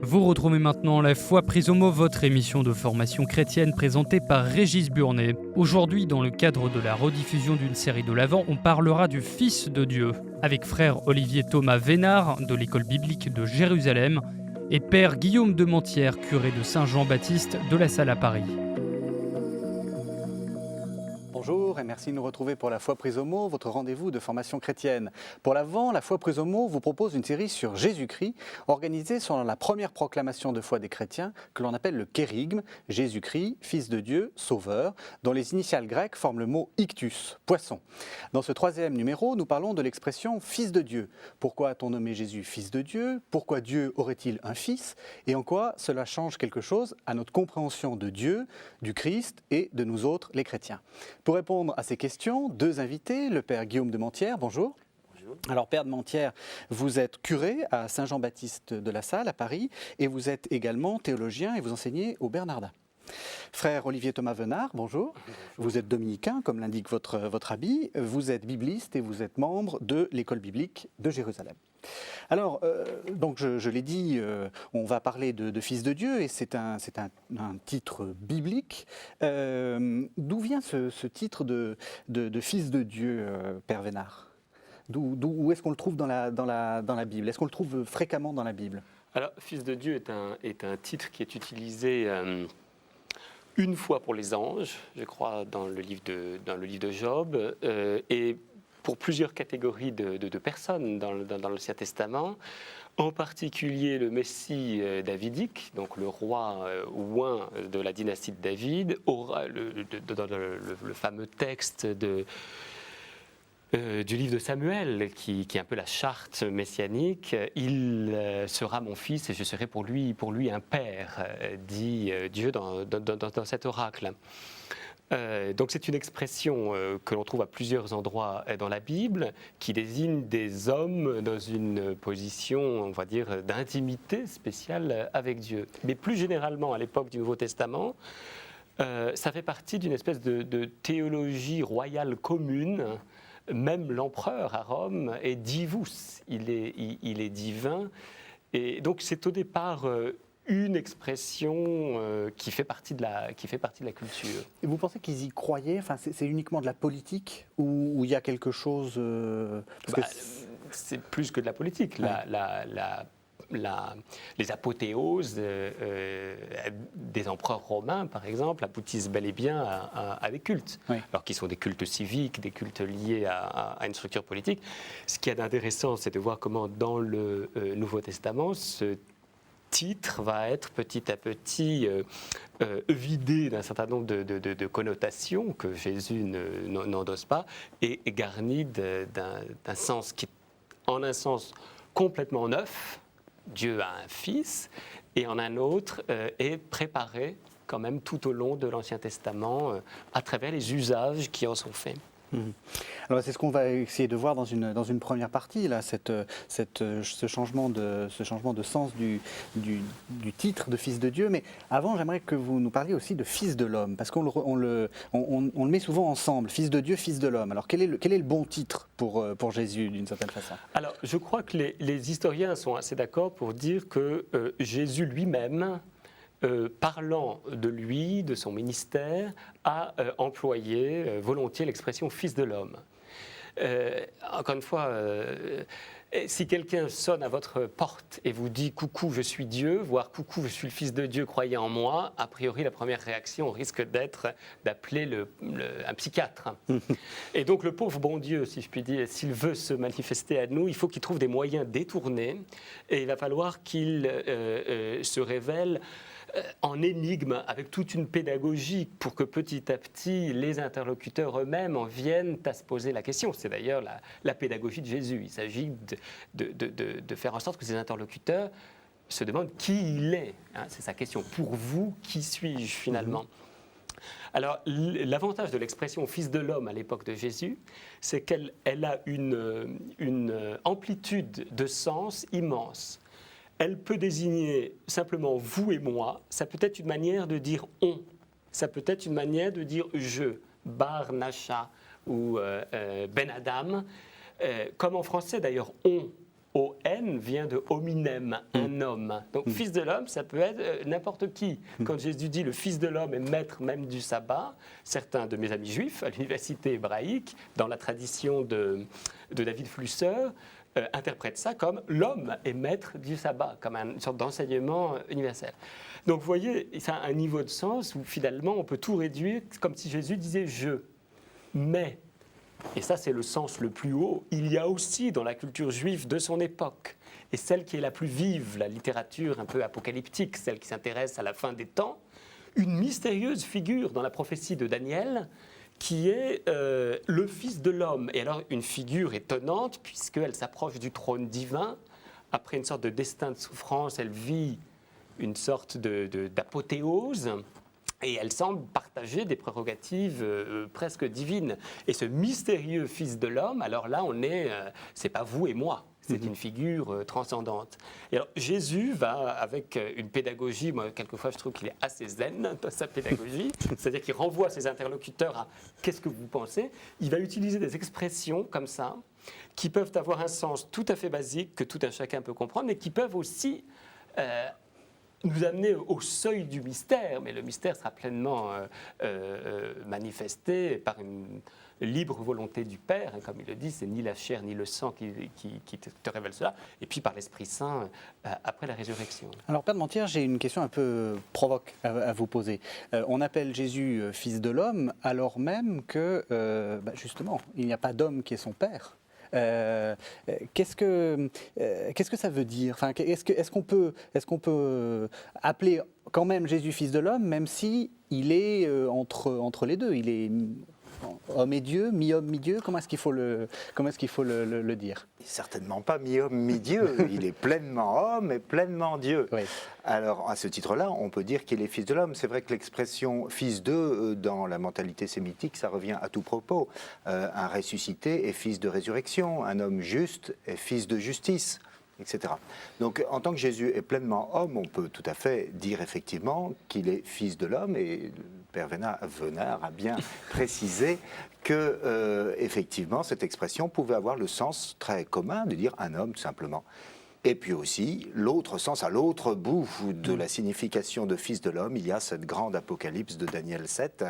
Vous retrouvez maintenant La Foi prise au mot, votre émission de formation chrétienne présentée par Régis Burnet. Aujourd'hui, dans le cadre de la rediffusion d'une série de l'Avent, on parlera du Fils de Dieu, avec frère Olivier Thomas Vénard de l'école biblique de Jérusalem et père Guillaume de Mentières, curé de Saint-Jean-Baptiste de La Salle à Paris. Bonjour et merci de nous retrouver pour La Foi prise au mot, votre rendez-vous de formation chrétienne. Pour l'Avent, La Foi prise au mot vous propose une série sur Jésus-Christ, organisée selon la première proclamation de foi des chrétiens, que l'on appelle le kérygme, Jésus-Christ, Fils de Dieu, Sauveur, dont les initiales grecques forment le mot ictus, poisson. Dans ce troisième numéro, nous parlons de l'expression Fils de Dieu. Pourquoi a-t-on nommé Jésus Fils de Dieu? Pourquoi Dieu aurait-il un fils? Et en quoi cela change quelque chose à notre compréhension de Dieu, du Christ et de nous autres, les chrétiens? Pour répondre à ces questions, deux invités, le père Guillaume de Mentières, bonjour. Bonjour. Alors père de Mentières, vous êtes curé à Saint-Jean-Baptiste de La Salle à Paris et vous êtes également théologien et vous enseignez au Bernardin. Frère Olivier Thomas Vénard, bonjour. Vous êtes dominicain, comme l'indique votre habit, vous êtes bibliste et vous êtes membre de l'école biblique de Jérusalem. Alors, donc je l'ai dit, on va parler de Fils de Dieu et c'est un titre biblique. D'où vient ce titre de Fils de Dieu, Père Vénard? Où est-ce qu'on le trouve dans la Bible? Est-ce qu'on le trouve fréquemment dans la Bible? Alors, Fils de Dieu est un titre qui est utilisé une fois pour les anges, je crois, dans le livre de Job, et pour plusieurs catégories de personnes dans l'Ancien Testament, en particulier le Messie davidique, donc le roi oint de la dynastie de David, aura dans le fameux texte du livre de Samuel, qui est un peu la charte messianique, il sera mon fils et je serai pour lui un père, dit Dieu dans cet oracle. Donc c'est une expression que l'on trouve à plusieurs endroits dans la Bible, qui désigne des hommes dans une position, on va dire, d'intimité spéciale avec Dieu. Mais plus généralement, à l'époque du Nouveau Testament, ça fait partie d'une espèce de théologie royale commune. Même l'empereur à Rome est divus, il est divin. Et donc c'est au départ une expression qui fait partie de la culture. Et vous pensez qu'ils y croyaient? Enfin, c'est uniquement de la politique ou il y a quelque chose c'est plus que de la politique. Ouais. Les apothéoses des empereurs romains, par exemple, aboutissent bel et bien à des cultes, oui. Alors qui sont des cultes civiques, des cultes liés à une structure politique. Ce qui est intéressant, c'est de voir comment dans le Nouveau Testament, ce titre va être petit à petit vidé d'un certain nombre de connotations que Jésus n'endosse pas et garni d'un sens qui est en un sens complètement neuf. Dieu a un fils, et en un autre est préparé quand même tout au long de l'Ancien Testament à travers les usages qui en sont faits. Alors c'est ce qu'on va essayer de voir dans une première partie, là, ce changement de sens du titre de Fils de Dieu. Mais avant, j'aimerais que vous nous parliez aussi de Fils de l'homme, parce qu'on le met souvent ensemble, Fils de Dieu, Fils de l'homme. Alors quel est le bon titre pour Jésus, d'une certaine façon? Alors je crois que les historiens sont assez d'accord pour dire que Jésus lui-même, parlant de lui, de son ministère, a employé volontiers l'expression « fils de l'homme ». Encore une fois, si quelqu'un sonne à votre porte et vous dit « coucou, je suis Dieu », voire « coucou, je suis le fils de Dieu, croyez en moi », a priori, la première réaction risque d'être d'appeler un psychiatre. Et donc le pauvre bon Dieu, si je puis dire, s'il veut se manifester à nous, il faut qu'il trouve des moyens détournés et il va falloir qu'il se révèle en énigme, avec toute une pédagogie pour que petit à petit, les interlocuteurs eux-mêmes en viennent à se poser la question. C'est d'ailleurs la pédagogie de Jésus. Il s'agit de faire en sorte que ces interlocuteurs se demandent qui il est. Hein, c'est sa question. Pour vous, qui suis-je finalement ? Alors, l'avantage de l'expression « fils de l'homme » à l'époque de Jésus, c'est qu'elle a une amplitude de sens immense. Elle peut désigner simplement vous et moi, ça peut être une manière de dire on, ça peut être une manière de dire je, Bar Nacha ou Ben Adam, comme en français d'ailleurs on O-N vient de hominem, un homme. Donc fils de l'homme, ça peut être n'importe qui. Quand Jésus dit le fils de l'homme est maître même du sabbat, certains de mes amis juifs à l'université hébraïque, dans la tradition de David Flusser, interprètent ça comme l'homme est maître du sabbat, comme une sorte d'enseignement universel. Donc vous voyez, ça a un niveau de sens où finalement on peut tout réduire comme si Jésus disait « je ». Mais, et ça c'est le sens le plus haut, il y a aussi dans la culture juive de son époque, et celle qui est la plus vive, la littérature un peu apocalyptique, celle qui s'intéresse à la fin des temps, une mystérieuse figure dans la prophétie de Daniel qui est le Fils de l'homme. Et alors une figure étonnante puisqu'elle s'approche du trône divin. Après une sorte de destin de souffrance, elle vit une sorte d'apothéose. Et elle semble partager des prérogatives presque divines. Et ce mystérieux Fils de l'homme, alors là, c'est pas vous et moi, c'est une figure transcendante. Et alors Jésus va avec une pédagogie, moi quelquefois je trouve qu'il est assez zen dans sa pédagogie, c'est-à-dire qu'il renvoie ses interlocuteurs à qu'est-ce que vous pensez. Il va utiliser des expressions comme ça, qui peuvent avoir un sens tout à fait basique, que tout un chacun peut comprendre, mais qui peuvent aussi nous amener au seuil du mystère, mais le mystère sera pleinement manifesté par une libre volonté du Père, hein, comme il le dit, c'est ni la chair ni le sang qui te révèle cela, et puis par l'Esprit Saint après la résurrection. Alors Père de Menthière, j'ai une question un peu provoque à vous poser. On appelle Jésus Fils de l'homme alors même que, justement, il n'y a pas d'homme qui est son Père. Qu'est-ce que ça veut dire? Enfin, est-ce qu'on peut appeler quand même Jésus Fils de l'homme, même si il est entre les deux, il est homme et Dieu, mi-homme, mi-Dieu? Comment est-ce qu'il faut le dire? Certainement pas mi-homme, mi-Dieu. Il est pleinement homme et pleinement Dieu. Oui. Alors, à ce titre-là, on peut dire qu'il est fils de l'homme. C'est vrai que l'expression fils de, dans la mentalité sémitique, ça revient à tout propos. Un ressuscité est fils de résurrection, un homme juste est fils de justice, etc. Donc, en tant que Jésus est pleinement homme, on peut tout à fait dire effectivement qu'il est fils de l'homme, et le Père Venard a bien précisé que, effectivement, cette expression pouvait avoir le sens très commun de dire un homme, tout simplement. Et puis aussi, l'autre sens, à l'autre bout de la signification de fils de l'homme, il y a cette grande apocalypse de Daniel 7,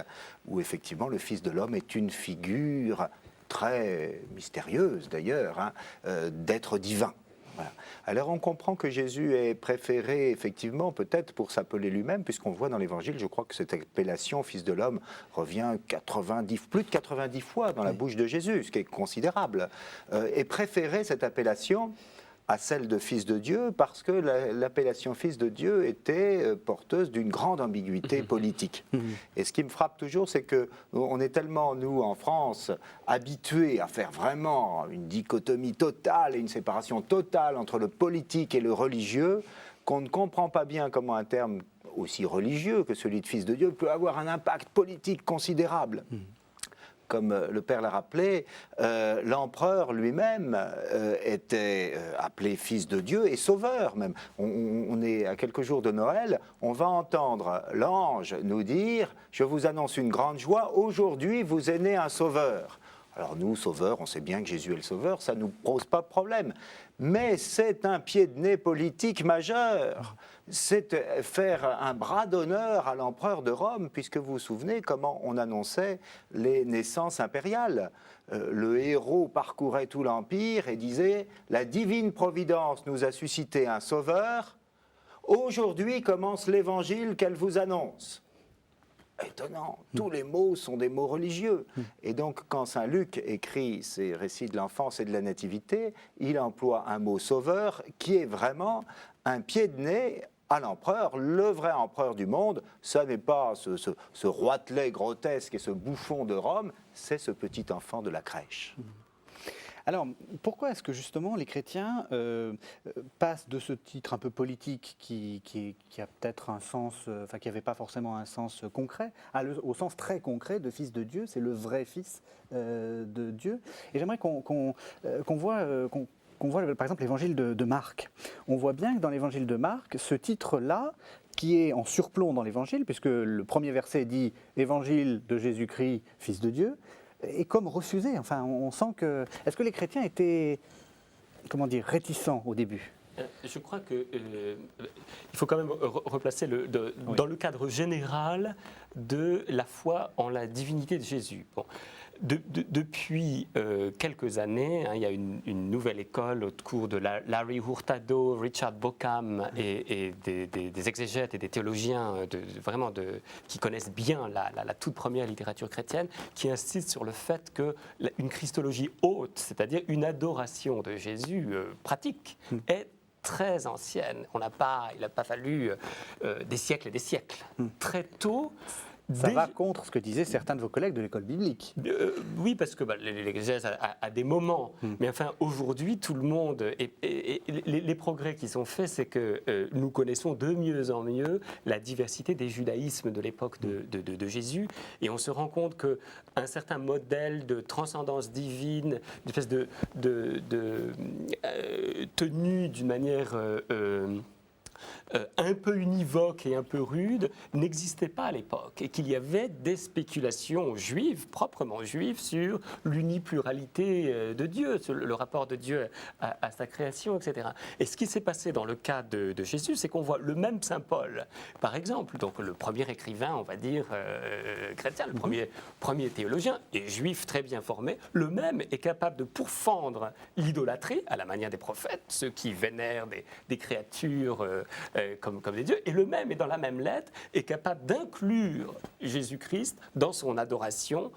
où effectivement le fils de l'homme est une figure très mystérieuse d'ailleurs, d'être divin. Voilà. Alors on comprend que Jésus est préféré effectivement peut-être pour s'appeler lui-même, puisqu'on voit dans l'Évangile, je crois que cette appellation fils de l'homme revient plus de 90 fois dans la bouche de Jésus, ce qui est considérable. Et préféré cette appellation à celle de fils de Dieu, parce que l'appellation fils de Dieu était porteuse d'une grande ambiguïté politique. Et ce qui me frappe toujours, c'est qu'on est tellement, nous, en France, habitués à faire vraiment une dichotomie totale et une séparation totale entre le politique et le religieux, qu'on ne comprend pas bien comment un terme aussi religieux que celui de fils de Dieu peut avoir un impact politique considérable. Comme le Père l'a rappelé, l'empereur lui-même était appelé fils de Dieu et sauveur même. On est à quelques jours de Noël, on va entendre l'ange nous dire « Je vous annonce une grande joie, aujourd'hui vous est né un sauveur ». Alors nous, sauveurs, on sait bien que Jésus est le sauveur, ça ne nous pose pas de problème. Mais c'est un pied de nez politique majeur. C'est faire un bras d'honneur à l'empereur de Rome, puisque vous vous souvenez comment on annonçait les naissances impériales. Le héros parcourait tout l'Empire et disait « La divine providence nous a suscité un sauveur. Aujourd'hui commence l'évangile qu'elle vous annonce. » Étonnant, tous les mots sont des mots religieux. Et donc, quand saint Luc écrit ses récits de l'enfance et de la nativité, il emploie un mot sauveur qui est vraiment un pied de nez à l'empereur, le vrai empereur du monde. Ça n'est pas ce roitelet grotesque et ce bouffon de Rome, c'est ce petit enfant de la crèche. Alors, pourquoi est-ce que justement les chrétiens passent de ce titre un peu politique qui a peut-être un sens, qui n'avait pas forcément un sens concret, au sens très concret de fils de Dieu, c'est le vrai fils de Dieu. Et j'aimerais qu'on voit par exemple l'évangile de Marc. On voit bien que dans l'évangile de Marc, ce titre-là, qui est en surplomb dans l'évangile, puisque le premier verset dit « Évangile de Jésus-Christ, fils de Dieu », est comme refusé. Enfin, on sent que... Est-ce que les chrétiens étaient comment dire, réticents au début. Je crois qu'il faut quand même replacer dans le cadre général de la foi en la divinité de Jésus. Bon. Depuis quelques années, il y a une nouvelle école au cours de Larry Hurtado, Richard Bauckham et des exégètes et des théologiens qui connaissent bien la toute première littérature chrétienne, qui insistent sur le fait qu'une christologie haute, c'est-à-dire une adoration de Jésus pratique, est très ancienne. Il n'a pas fallu des siècles et des siècles. Très tôt. Ça va contre ce que disaient certains de vos collègues de l'école biblique. Oui, parce que l'exégèse a des moments. Mais enfin, aujourd'hui, tout le monde... Et les progrès qui sont faits, c'est que nous connaissons de mieux en mieux la diversité des judaïsmes de l'époque de Jésus. Et on se rend compte qu'un certain modèle de transcendance divine, une espèce de tenue d'une manière... un peu univoque et un peu rude, n'existait pas à l'époque, et qu'il y avait des spéculations juives, proprement juives, sur l'unipluralité de Dieu, sur le rapport de Dieu à sa création, etc. Et ce qui s'est passé dans le cas de Jésus, c'est qu'on voit le même Saint Paul, par exemple, donc le premier écrivain, on va dire, chrétien, le premier théologien, et juif très bien formé, le même est capable de pourfendre l'idolâtrie, à la manière des prophètes, ceux qui vénèrent des créatures comme des dieux, et le même est dans la même lettre, est capable d'inclure Jésus-Christ dans son adoration,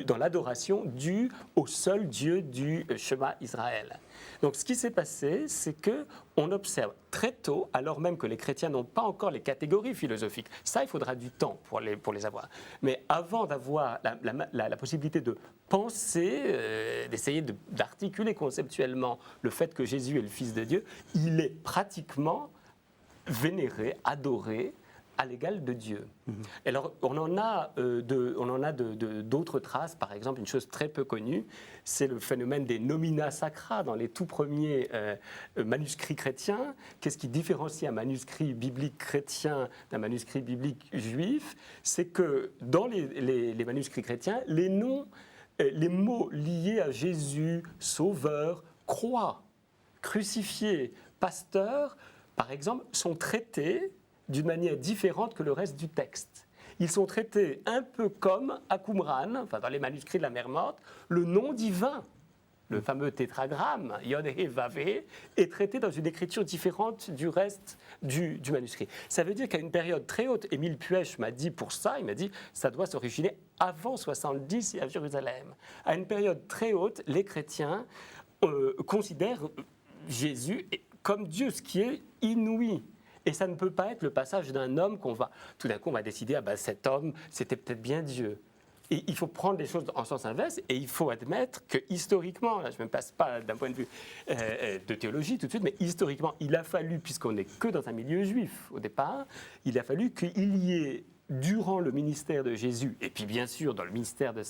dans l'adoration due au seul Dieu du Shema Israël. Donc ce qui s'est passé, c'est qu'on observe très tôt, alors même que les chrétiens n'ont pas encore les catégories philosophiques, ça il faudra du temps pour les avoir, mais avant d'avoir la possibilité de penser, d'essayer d'articuler conceptuellement le fait que Jésus est le Fils de Dieu, il est pratiquement vénéré, adoré à l'égal de Dieu. Alors, on en a d'autres traces. Par exemple, une chose très peu connue, c'est le phénomène des nomina sacra dans les tout premiers manuscrits chrétiens. Qu'est-ce qui différencie un manuscrit biblique chrétien d'un manuscrit biblique juif? C'est que dans les manuscrits chrétiens, les noms, les mots liés à Jésus, Sauveur, croix, crucifié, pasteur, par exemple, sont traités d'une manière différente que le reste du texte. Ils sont traités un peu comme à Qumran, enfin dans les manuscrits de la Mer Morte, le nom divin, le fameux tétragramme, Yod He Vav He, est traité dans une écriture différente du reste du manuscrit. Ça veut dire qu'à une période très haute, Émile Puech m'a dit pour ça, il m'a dit ça doit s'originer avant 70 à Jérusalem. À une période très haute, les chrétiens considèrent Jésus comme Dieu, ce qui est inouï. Et ça ne peut pas être le passage d'un homme tout d'un coup, on va décider, cet homme, c'était peut-être bien Dieu. Et il faut prendre les choses en sens inverse, et il faut admettre que historiquement, là, je ne me passe pas d'un point de vue de théologie tout de suite, mais historiquement, il a fallu, puisqu'on n'est que dans un milieu juif au départ, il a fallu qu'il y ait, durant le ministère de Jésus, et puis bien sûr dans le mystère de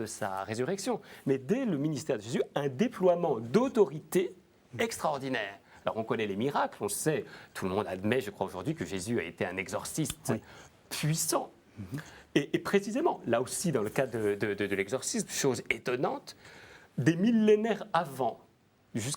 sa résurrection, mais dès le ministère de Jésus, un déploiement d'autorité extraordinaire. Alors on connaît les miracles, on sait, tout le monde admet, je crois aujourd'hui, que Jésus a été un exorciste puissant. Et précisément, là aussi dans le cas de l'exorcisme, chose étonnante, des millénaires avant,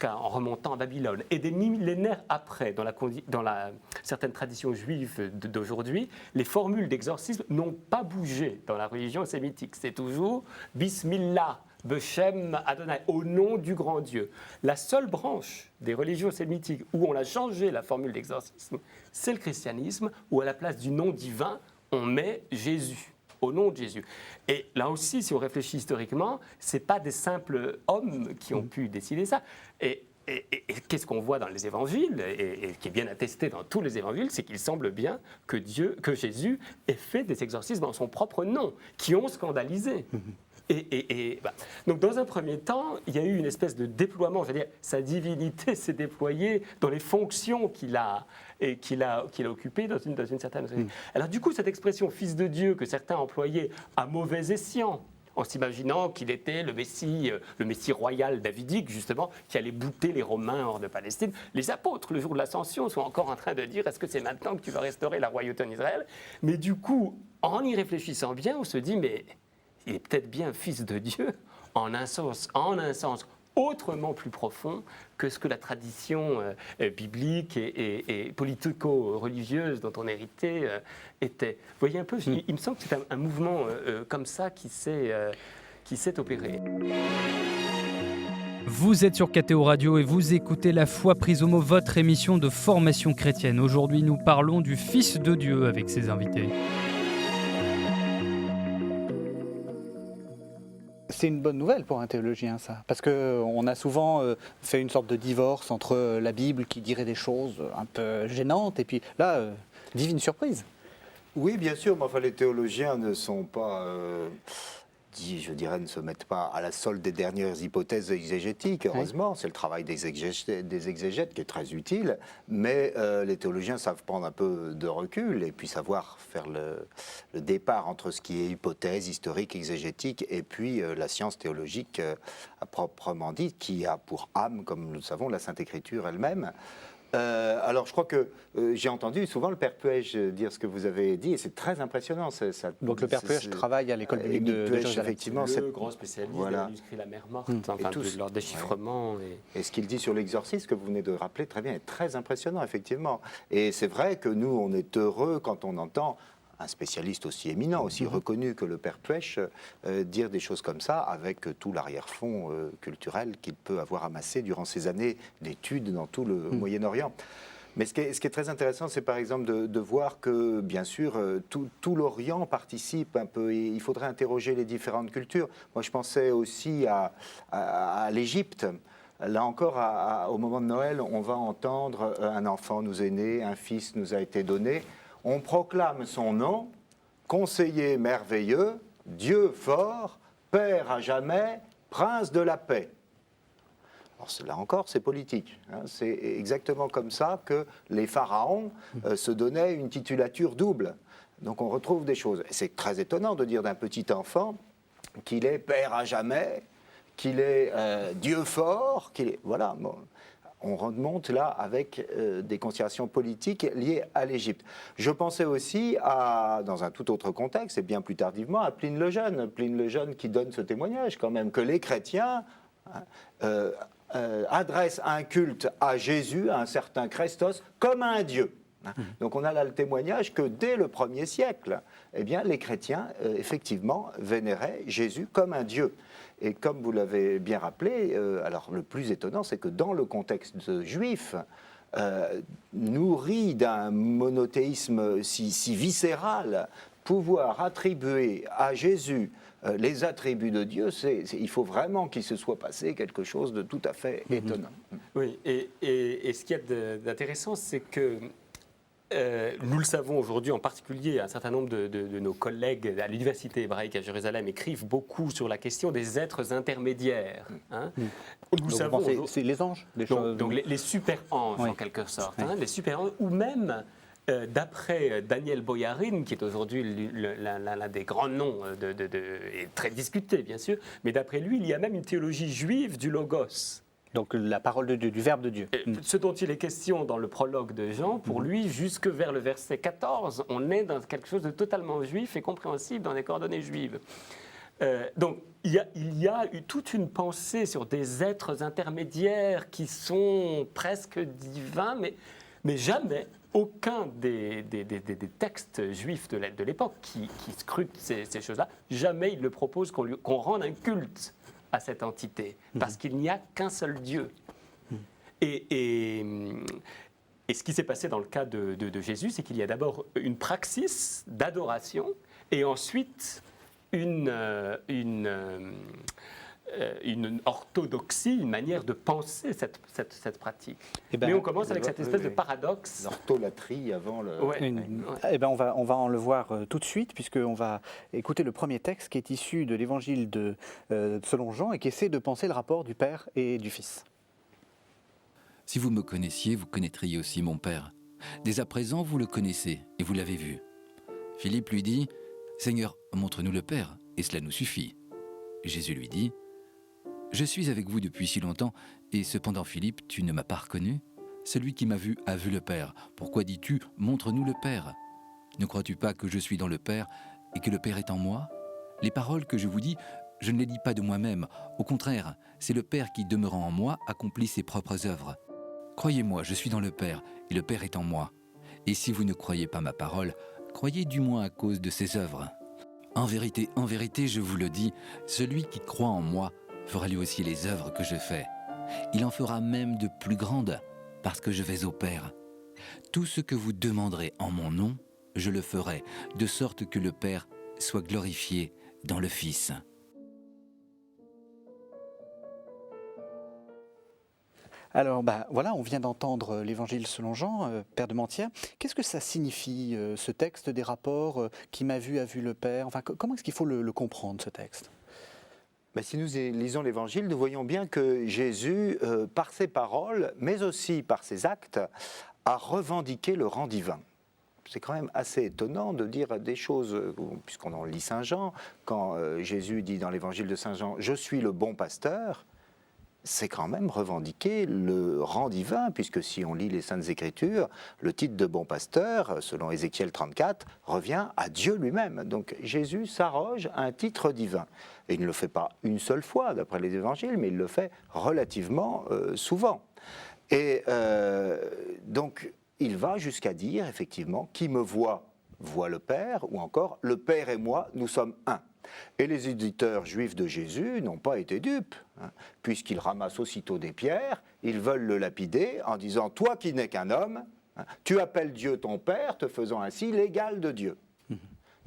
en remontant à Babylone, et des millénaires après, dans la certaine tradition juive d'aujourd'hui, les formules d'exorcisme n'ont pas bougé dans la religion sémitique. C'est toujours « Bismillah ». Beshem Adonai, au nom du grand Dieu. La seule branche des religions sémitiques où on a changé la formule d'exorcisme, c'est le christianisme, où à la place du nom divin, on met Jésus, au nom de Jésus. Et là aussi, si on réfléchit historiquement, ce n'est pas des simples hommes qui ont pu décider ça. Et qu'est-ce qu'on voit dans les évangiles, et qui est bien attesté dans tous les évangiles, c'est qu'il semble bien que Jésus ait fait des exorcismes en son propre nom, qui ont scandalisé. Donc dans un premier temps, il y a eu une espèce de déploiement, je veux dire, sa divinité s'est déployée dans les fonctions qu'il a occupées dans une certaine société. Alors du coup, cette expression « fils de Dieu » que certains employaient à mauvais escient, en s'imaginant qu'il était le Messie royal davidique, justement, qui allait bouter les Romains hors de Palestine. Les apôtres, le jour de l'Ascension, sont encore en train de dire « est-ce que c'est maintenant que tu vas restaurer la royauté en Israël ?» Mais du coup, en y réfléchissant bien, on se dit « mais il est peut-être bien fils de Dieu en un sens autrement plus profond que ce que la tradition biblique et politico-religieuse dont on héritait était. Vous voyez un peu, il me semble que c'est un mouvement comme ça qui s'est opéré. Vous êtes sur KTO Radio et vous écoutez La Foi prise au mot, votre émission de formation chrétienne. Aujourd'hui, nous parlons du Fils de Dieu avec ses invités. C'est une bonne nouvelle pour un théologien, ça, parce qu'on a souvent fait une sorte de divorce entre la Bible qui dirait des choses un peu gênantes, et puis là, divine surprise. Oui, bien sûr, mais enfin, les théologiens ne sont pas, je dirais, ne se mettent pas à la solde des dernières hypothèses exégétiques, heureusement. Oui. C'est le travail des exégètes qui est très utile, mais les théologiens savent prendre un peu de recul et puis savoir faire le départ entre ce qui est hypothèse historique, exégétique, et puis la science théologique à proprement dite, qui a pour âme, comme nous le savons, la Sainte Écriture elle-même. Alors, je crois que j'ai entendu souvent le Père Puech dire ce que vous avez dit, et c'est très impressionnant. Donc, le Père Puech travaille à l'école biblique de Jérusalem. Effectivement, le grand spécialiste de manuscrit La Mer Morte, de leur déchiffrement. Ouais. Et ce qu'il dit sur l'exorcisme, que vous venez de rappeler très bien, est très impressionnant, effectivement. Et c'est vrai que nous, on est heureux quand on entend un spécialiste aussi éminent, aussi reconnu que le Père Puech, dire des choses comme ça avec tout l'arrière-fond culturel qu'il peut avoir amassé durant ses années d'études dans tout le Moyen-Orient. Mais ce qui est très intéressant, c'est par exemple de voir que, bien sûr, tout l'Orient participe un peu, et il faudrait interroger les différentes cultures. Moi, je pensais aussi à l'Égypte. Là encore, au moment de Noël, on va entendre « Un enfant nous est né, un fils nous a été donné ». On proclame son nom, conseiller merveilleux, Dieu fort, Père à jamais, Prince de la paix. Alors, là encore, c'est politique. C'est exactement comme ça que les pharaons se donnaient une titulature double. Donc on retrouve des choses. C'est très étonnant de dire d'un petit enfant qu'il est Père à jamais, qu'il est Dieu fort, qu'il est... Voilà, bon. On remonte là avec des considérations politiques liées à l'Égypte. Je pensais aussi, dans un tout autre contexte, et bien plus tardivement, à Pline le Jeune qui donne ce témoignage quand même, que les chrétiens adressent un culte à Jésus, à un certain Christos, comme à un Dieu. Donc on a là le témoignage que dès le 1er siècle, eh bien, les chrétiens, effectivement, vénéraient Jésus comme un Dieu. Et comme vous l'avez bien rappelé, alors le plus étonnant, c'est que dans le contexte juif, nourri d'un monothéisme si viscéral, pouvoir attribuer à Jésus les attributs de Dieu, il faut vraiment qu'il se soit passé quelque chose de tout à fait étonnant. Oui, et ce qu'il y a d'intéressant, c'est que nous le savons aujourd'hui, en particulier, un certain nombre de nos collègues à l'université hébraïque à Jérusalem écrivent beaucoup sur la question des êtres intermédiaires. Nous savons, c'est les anges, donc les super-anges, en quelque sorte. Les super-anges, ou même, d'après Daniel Boyarin, qui est aujourd'hui l'un des grands noms, et très discuté, bien sûr, mais d'après lui, il y a même une théologie juive du logos. Donc la parole de Dieu, du Verbe de Dieu. Ce dont il est question dans le prologue de Jean, pour lui, jusque vers le verset 14, on est dans quelque chose de totalement juif et compréhensible dans les coordonnées juives. Donc il y a eu toute une pensée sur des êtres intermédiaires qui sont presque divins, mais jamais aucun des textes juifs de l'époque qui scrutent ces choses-là, jamais il ne propose qu'on rende un culte à cette entité, parce qu'il n'y a qu'un seul Dieu. Et ce qui s'est passé dans le cas de Jésus, c'est qu'il y a d'abord une praxis d'adoration, et ensuite une orthodoxie, une manière de penser cette pratique. Mais on commence avec cette espèce de paradoxe. L'ortholatrie avant le... On va en le voir tout de suite, puisqu'on va écouter le premier texte qui est issu de l'évangile selon Jean et qui essaie de penser le rapport du Père et du Fils. Si vous me connaissiez, vous connaîtriez aussi mon Père. Dès à présent, vous le connaissez et vous l'avez vu. Philippe lui dit, « Seigneur, montre-nous le Père, et cela nous suffit. » Jésus lui dit, « Je suis avec vous depuis si longtemps, et cependant, Philippe, tu ne m'as pas reconnu? Celui qui m'a vu a vu le Père. Pourquoi dis-tu, montre-nous le Père? Ne crois-tu pas que je suis dans le Père, et que le Père est en moi? Les paroles que je vous dis, Je ne les dis pas de moi-même. Au contraire, c'est le Père qui, demeurant en moi, accomplit ses propres œuvres. Croyez-moi, je suis dans le Père, et le Père est en moi. Et si vous ne croyez pas ma parole, croyez du moins à cause de ses œuvres. En vérité, je vous le dis, celui qui croit en moi fera lui aussi les œuvres que je fais. Il en fera même de plus grandes, parce que je vais au Père. Tout ce que vous demanderez en mon nom, je le ferai, de sorte que le Père soit glorifié dans le Fils. Alors, voilà, on vient d'entendre l'Évangile selon Jean, Père de Mentière. Qu'est-ce que ça signifie, ce texte des rapports, qui m'a vu a vu le Père? Enfin, comment est-ce qu'il faut le comprendre, ce texte? Si nous lisons l'Évangile, nous voyons bien que Jésus, par ses paroles, mais aussi par ses actes, a revendiqué le rang divin. C'est quand même assez étonnant de dire des choses, puisqu'on en lit Saint Jean, quand Jésus dit dans l'Évangile de Saint Jean « Je suis le bon pasteur », c'est quand même revendiquer le rang divin, puisque si on lit les Saintes Écritures, le titre de bon pasteur, selon Ézéchiel 34, revient à Dieu lui-même. Donc Jésus s'arroge un titre divin. Et il ne le fait pas une seule fois, d'après les Évangiles, mais il le fait relativement souvent. Et donc il va jusqu'à dire, effectivement, « Qui me voit, voit le Père », ou encore « Le Père et moi, nous sommes un ». Et les éditeurs juifs de Jésus n'ont pas été dupes, puisqu'ils ramassent aussitôt des pierres, ils veulent le lapider en disant « Toi qui n'es qu'un homme, tu appelles Dieu ton Père, te faisant ainsi l'égal de Dieu ».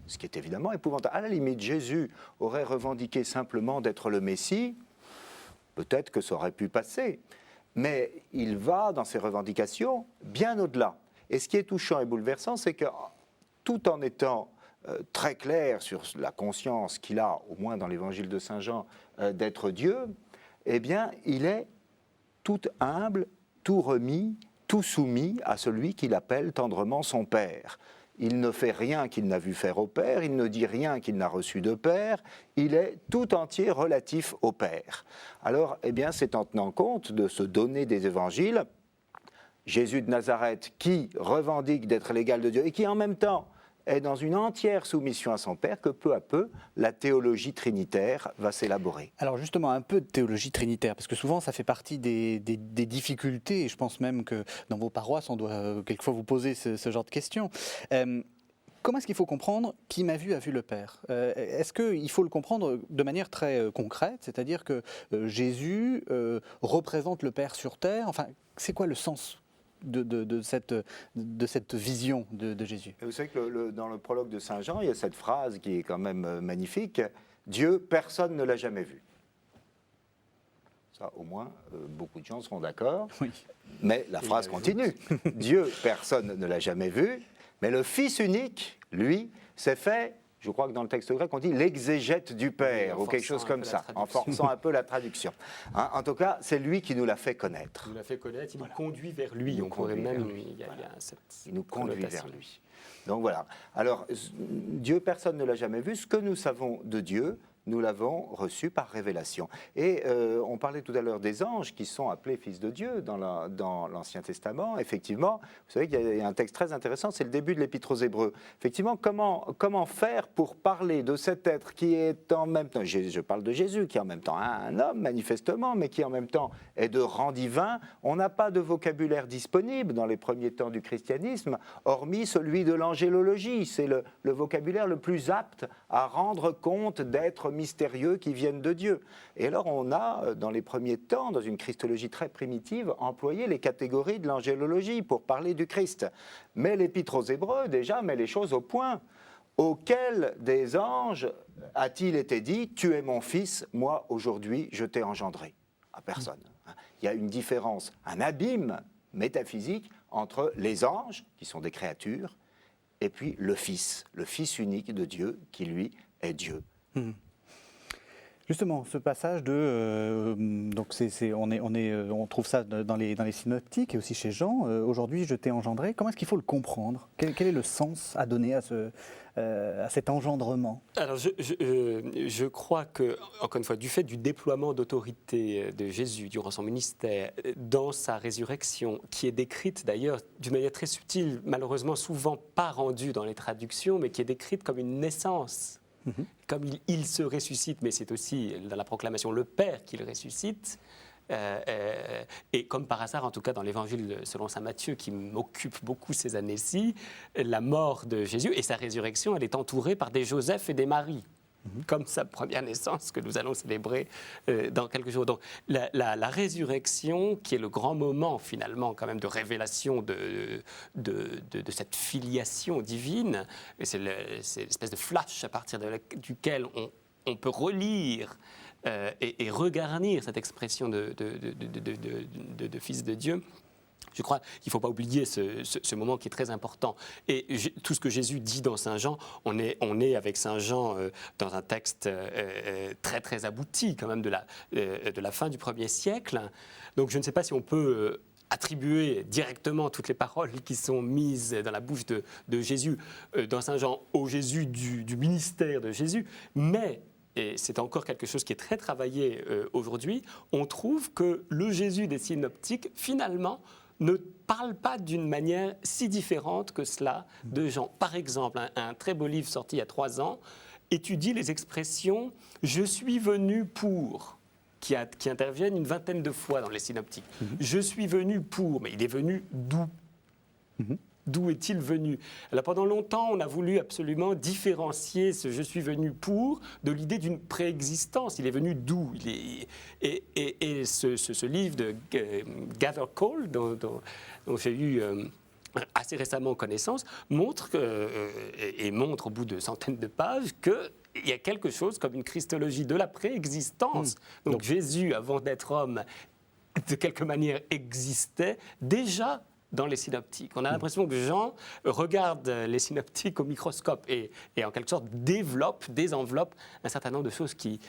Ce qui est évidemment épouvantable. À la limite, Jésus aurait revendiqué simplement d'être le Messie, peut-être que ça aurait pu passer, mais il va dans ses revendications bien au-delà. Et ce qui est touchant et bouleversant, c'est que tout en étant très clair sur la conscience qu'il a, au moins dans l'évangile de Saint Jean, d'être Dieu, eh bien, il est tout humble, tout remis, tout soumis à celui qu'il appelle tendrement son Père. Il ne fait rien qu'il n'a vu faire au Père, il ne dit rien qu'il n'a reçu de Père, il est tout entier relatif au Père. Alors, eh bien, c'est en tenant compte de ce donné des évangiles, Jésus de Nazareth qui revendique d'être l'égal de Dieu et qui en même temps est dans une entière soumission à son Père, que peu à peu, la théologie trinitaire va s'élaborer. Alors justement, un peu de théologie trinitaire, parce que souvent ça fait partie des difficultés, et je pense même que dans vos paroisses, on doit quelquefois vous poser ce genre de questions. Comment est-ce qu'il faut comprendre « Qui m'a vu a vu le Père » Est-ce qu'il faut le comprendre de manière très concrète, c'est-à-dire que Jésus représente le Père sur terre? Enfin, c'est quoi le sens de cette vision de Jésus? Vous savez que dans le prologue de Saint Jean, il y a cette phrase qui est quand même magnifique, « Dieu, personne ne l'a jamais vu ». Ça, au moins, beaucoup de gens seront d'accord. Oui. Mais la phrase continue. « Dieu, personne ne l'a jamais vu, mais le Fils unique, lui, s'est fait... » Je crois que dans le texte grec, on dit l'exégète du Père, ou quelque chose comme ça, en forçant un peu la traduction. En tout cas, c'est lui qui nous l'a fait connaître. Il nous l'a fait connaître, il nous conduit vers lui. On pourrait même, il nous conduit vers lui. Donc voilà. Alors, Dieu, personne ne l'a jamais vu. Ce que nous savons de Dieu, nous l'avons reçu par révélation. Et on parlait tout à l'heure des anges qui sont appelés fils de Dieu dans l'Ancien Testament. Effectivement, vous savez qu'il y a un texte très intéressant, c'est le début de l'Épître aux Hébreux. Effectivement, comment faire pour parler de cet être qui est en même temps, je parle de Jésus, qui est en même temps un homme manifestement, mais qui en même temps est de rang divin. On n'a pas de vocabulaire disponible dans les premiers temps du christianisme, hormis celui de l'angélologie. C'est le vocabulaire le plus apte à rendre compte d'êtres mystérieux qui viennent de Dieu. Et alors on a, dans les premiers temps, dans une christologie très primitive, employé les catégories de l'angélologie pour parler du Christ. Mais l'Épître aux Hébreux, déjà, met les choses au point. Auquel des anges a-t-il été dit « Tu es mon fils, moi aujourd'hui je t'ai engendré » À personne. Il y a une différence, un abîme métaphysique entre les anges, qui sont des créatures, et puis le Fils unique de Dieu, qui lui est Dieu. Justement, ce passage donc on trouve ça dans les synoptiques et aussi chez Jean. Aujourd'hui, je t'ai engendré. Comment est-ce qu'il faut le comprendre? Quel est le sens à donner à cet engendrement? Alors, je crois que, encore une fois, du fait du déploiement d'autorité de Jésus durant son ministère, dans sa résurrection, qui est décrite d'ailleurs d'une manière très subtile, malheureusement souvent pas rendue dans les traductions, mais qui est décrite comme une naissance Comme il se ressuscite, mais c'est aussi dans la proclamation le Père qui le ressuscite. Et comme par hasard, en tout cas dans l'évangile selon saint Matthieu, qui m'occupe beaucoup ces années-ci, la mort de Jésus et sa résurrection, elle est entourée par des Joseph et des Marie, comme sa première naissance que nous allons célébrer dans quelques jours. Donc la résurrection, qui est le grand moment finalement quand même de révélation de cette filiation divine, c'est l'espèce de flash à partir duquel on peut relire et regarnir cette expression de Fils de Dieu. Je crois qu'il ne faut pas oublier ce moment qui est très important. Et tout ce que Jésus dit dans Saint Jean, on est avec Saint Jean dans un texte très très abouti quand même de la fin du 1er siècle. Donc je ne sais pas si on peut attribuer directement toutes les paroles qui sont mises dans la bouche de Jésus dans Saint Jean au Jésus du ministère de Jésus, mais et c'est encore quelque chose qui est très travaillé aujourd'hui, on trouve que le Jésus des synoptiques, finalement, ne parle pas d'une manière si différente que cela de Jean. Par exemple, un très beau livre sorti il y a 3 ans étudie les expressions « je suis venu pour » qui interviennent une 20aine de fois dans les synoptiques. Je suis venu pour, mais il est venu d'où ? D'où est-il venu ? Alors pendant longtemps, on a voulu absolument différencier ce « je suis venu pour » de l'idée d'une préexistence. Il est venu d'où ? Et ce livre de Gathercole, dont j'ai eu assez récemment connaissance, montre au bout de centaines de pages qu'il y a quelque chose comme une christologie de la préexistence. Donc Jésus, avant d'être homme, de quelque manière existait déjà dans les synoptiques. On a l'impression que Jean regarde les synoptiques au microscope et en quelque sorte désenveloppe un certain nombre de choses qui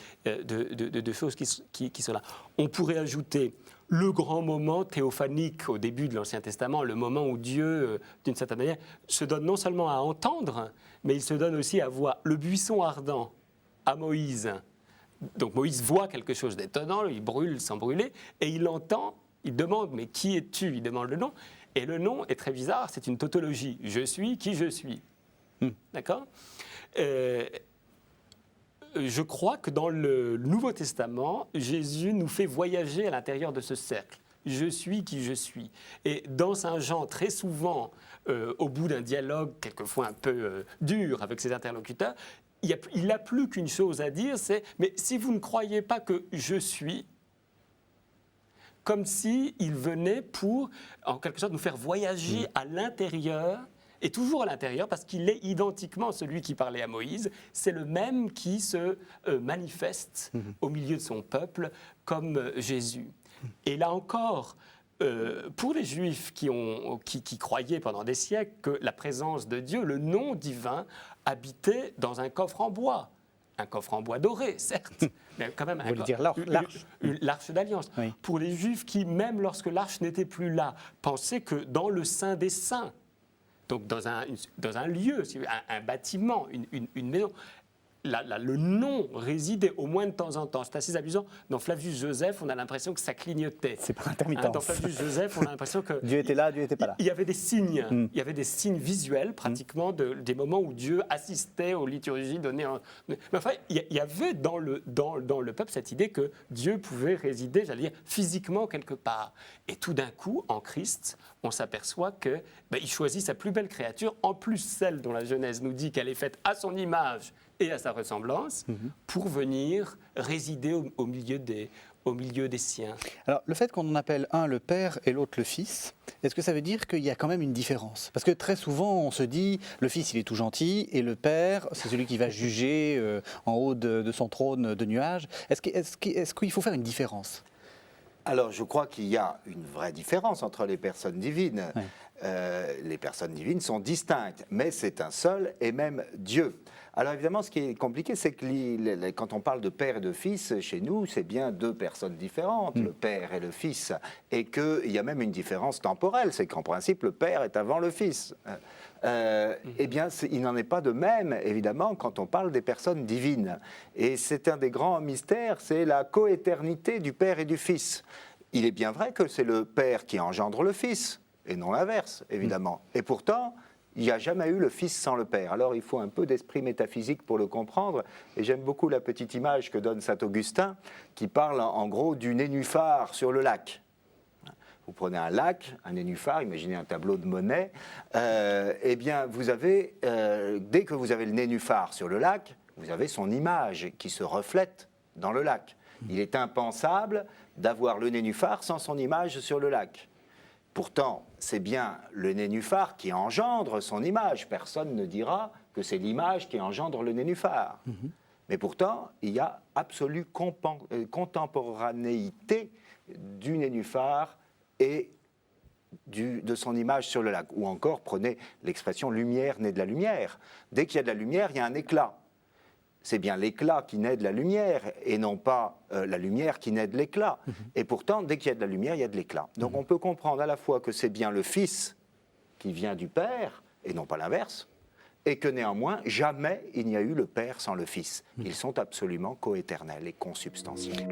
sont là. On pourrait ajouter le grand moment théophanique au début de l'Ancien Testament, le moment où Dieu, d'une certaine manière, se donne non seulement à entendre, mais il se donne aussi à voir. Le buisson ardent à Moïse. Donc Moïse voit quelque chose d'étonnant, il brûle sans brûler, et il entend, il demande « mais qui es-tu » Il demande le nom. Et le nom est très bizarre, c'est une tautologie. Je suis qui je suis. D'accord ? Je crois que dans le Nouveau Testament, Jésus nous fait voyager à l'intérieur de ce cercle. Je suis qui je suis. Et dans Saint Jean, très souvent, au bout d'un dialogue quelquefois un peu dur avec ses interlocuteurs, il n'a plus qu'une chose à dire, c'est « mais si vous ne croyez pas que je suis », comme s'il venait pour, en quelque sorte, nous faire voyager à l'intérieur, et toujours à l'intérieur, parce qu'il est identiquement celui qui parlait à Moïse, c'est le même qui se manifeste au milieu de son peuple comme Jésus. Et là encore, pour les Juifs qui croyaient pendant des siècles que la présence de Dieu, le nom divin, habitait dans un coffre en bois. Un coffre en bois doré, certes, mais quand même l'arche d'alliance. Oui. Pour les Juifs qui, même lorsque l'arche n'était plus là, pensaient que dans le Saint des Saints, donc dans un lieu, un bâtiment, une maison, le nom résidait au moins de temps en temps. C'est assez amusant. Dans Flavius Joseph, on a l'impression que ça clignotait. C'est par intermittence. Dans Flavius Joseph, on a l'impression que Dieu était là, Dieu n'était pas là. Il y avait des signes. Il y avait des signes visuels, pratiquement, des moments où Dieu assistait aux liturgies données. Mais enfin, il y avait dans le peuple cette idée que Dieu pouvait résider, j'allais dire, physiquement quelque part. Et tout d'un coup, en Christ, on s'aperçoit qu'il choisit sa plus belle créature, en plus celle dont la Genèse nous dit qu'elle est faite à son image et à sa ressemblance, pour venir résider au milieu des siens. Alors, le fait qu'on en appelle un le Père et l'autre le Fils, est-ce que ça veut dire qu'il y a quand même une différence ? Parce que très souvent, on se dit, le Fils, il est tout gentil, et le Père, c'est celui qui va juger en haut de son trône de nuages. Est-ce qu'il faut faire une différence ? Alors, je crois qu'il y a une vraie différence entre les personnes divines. Ouais. Les personnes divines sont distinctes, mais c'est un seul et même Dieu. Alors évidemment, ce qui est compliqué, c'est que quand on parle de Père et de Fils, chez nous, c'est bien 2 personnes différentes, le Père et le Fils, et qu'il y a même une différence temporelle, c'est qu'en principe, le Père est avant le Fils. Eh bien, il n'en est pas de même, évidemment, quand on parle des personnes divines. Et c'est un des grands mystères, c'est la coéternité du Père et du Fils. Il est bien vrai que c'est le Père qui engendre le Fils, et non l'inverse, évidemment. Et pourtant, Il n'y a jamais eu le Fils sans le Père. Alors il faut un peu d'esprit métaphysique pour le comprendre. Et j'aime beaucoup la petite image que donne saint Augustin, qui parle en gros du nénuphar sur le lac. Vous prenez un lac, un nénuphar, imaginez un tableau de Monet, eh bien vous avez, dès que vous avez le nénuphar sur le lac, vous avez son image qui se reflète dans le lac. Il est impensable d'avoir le nénuphar sans son image sur le lac. Pourtant, c'est bien le nénuphar qui engendre son image. Personne ne dira que c'est l'image qui engendre le nénuphar. Mais pourtant, il y a absolue contemporanéité du nénuphar et de son image sur le lac. Ou encore, prenez l'expression « lumière naît de la lumière ». Dès qu'il y a de la lumière, il y a un éclat. C'est bien l'éclat qui naît de la lumière et non pas la lumière qui naît de l'éclat. Et pourtant, dès qu'il y a de la lumière, il y a de l'éclat. Donc on peut comprendre à la fois que c'est bien le Fils qui vient du Père et non pas l'inverse, et que néanmoins, jamais il n'y a eu le Père sans le Fils. Ils sont absolument coéternels et consubstantiels.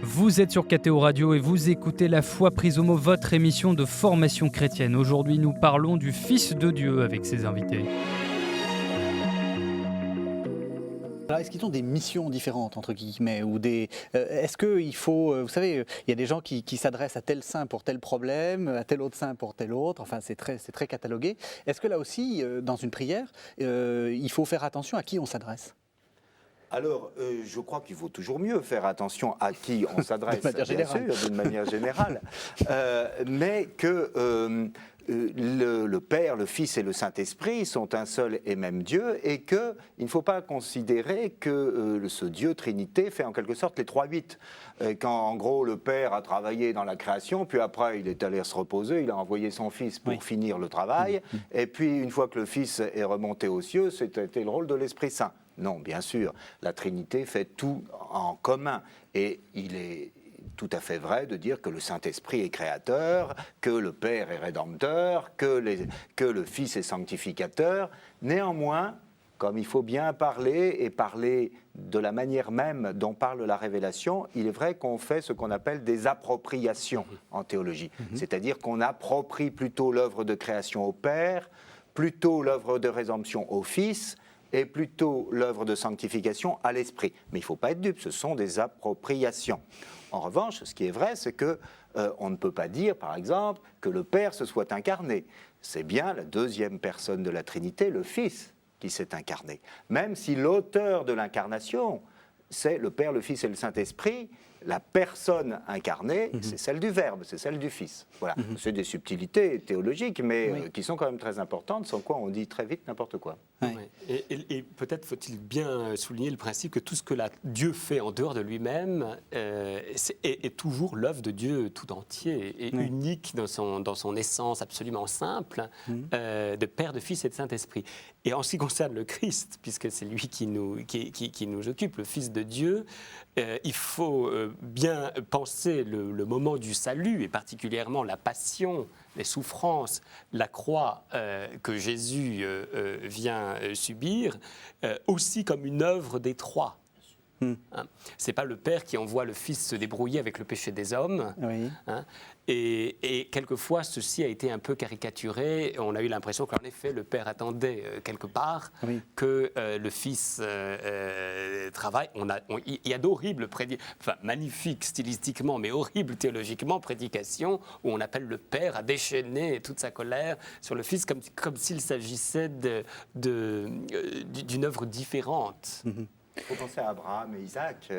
Vous êtes sur KTO Radio et vous écoutez La Foi prise au mot, votre émission de formation chrétienne. Aujourd'hui, nous parlons du Fils de Dieu avec ses invités. Alors, est-ce qu'ils ont des missions différentes, entre guillemets, ou est-ce qu'il faut, vous savez, il y a des gens qui s'adressent à tel saint pour tel problème, à tel autre saint pour tel autre, enfin c'est très catalogué. Est-ce que là aussi, dans une prière, il faut faire attention à qui on s'adresse ? Alors, je crois qu'il vaut toujours mieux faire attention à qui on s'adresse, bien sûr, d'une manière générale, mais que le Père, le Fils et le Saint-Esprit sont un seul et même Dieu, et qu'il ne faut pas considérer que ce Dieu Trinité fait en quelque sorte les 3-8. Quand en gros le Père a travaillé dans la création, puis après il est allé se reposer, il a envoyé son Fils pour finir le travail, et puis une fois que le Fils est remonté aux cieux, c'était le rôle de l'Esprit Saint. Non, bien sûr, la Trinité fait tout en commun, et il est tout à fait vrai de dire que le Saint-Esprit est créateur, que le Père est rédempteur, que le Fils est sanctificateur. Néanmoins, comme il faut bien parler, et parler de la manière même dont parle la Révélation, il est vrai qu'on fait ce qu'on appelle des appropriations en théologie. C'est-à-dire qu'on approprie plutôt l'œuvre de création au Père, plutôt l'œuvre de rédemption au Fils, et plutôt l'œuvre de sanctification à l'Esprit. Mais il ne faut pas être dupe, ce sont des appropriations. En revanche, ce qui est vrai, c'est qu'on ne peut pas dire, par exemple, que le Père se soit incarné. C'est bien la deuxième personne de la Trinité, le Fils, qui s'est incarné. Même si l'auteur de l'incarnation, c'est le Père, le Fils et le Saint-Esprit, la personne incarnée, c'est celle du Verbe, c'est celle du Fils. Voilà. C'est des subtilités théologiques, mais qui sont quand même très importantes, sans quoi on dit très vite n'importe quoi. Et peut-être faut-il bien souligner le principe que tout ce que Dieu fait en dehors de lui-même est toujours l'œuvre de Dieu tout entier, et unique dans son essence absolument simple, de Père, de Fils et de Saint-Esprit. Et en ce qui concerne le Christ, puisque c'est lui qui nous occupe, le Fils de Dieu, il faut bien penser le moment du salut, et particulièrement la passion, les souffrances, la croix que Jésus vient subir, aussi comme une œuvre des trois. C'est pas le Père qui envoie le Fils se débrouiller avec le péché des hommes. Et quelquefois, ceci a été un peu caricaturé. On a eu l'impression qu'en effet, le Père attendait quelque part que le Fils travaille. Il y a d'horribles magnifiques stylistiquement, mais horribles théologiquement, prédications où on appelle le Père à déchaîner toute sa colère sur le Fils comme s'il s'agissait d'une œuvre différente. Il faut penser à Abraham et Isaac,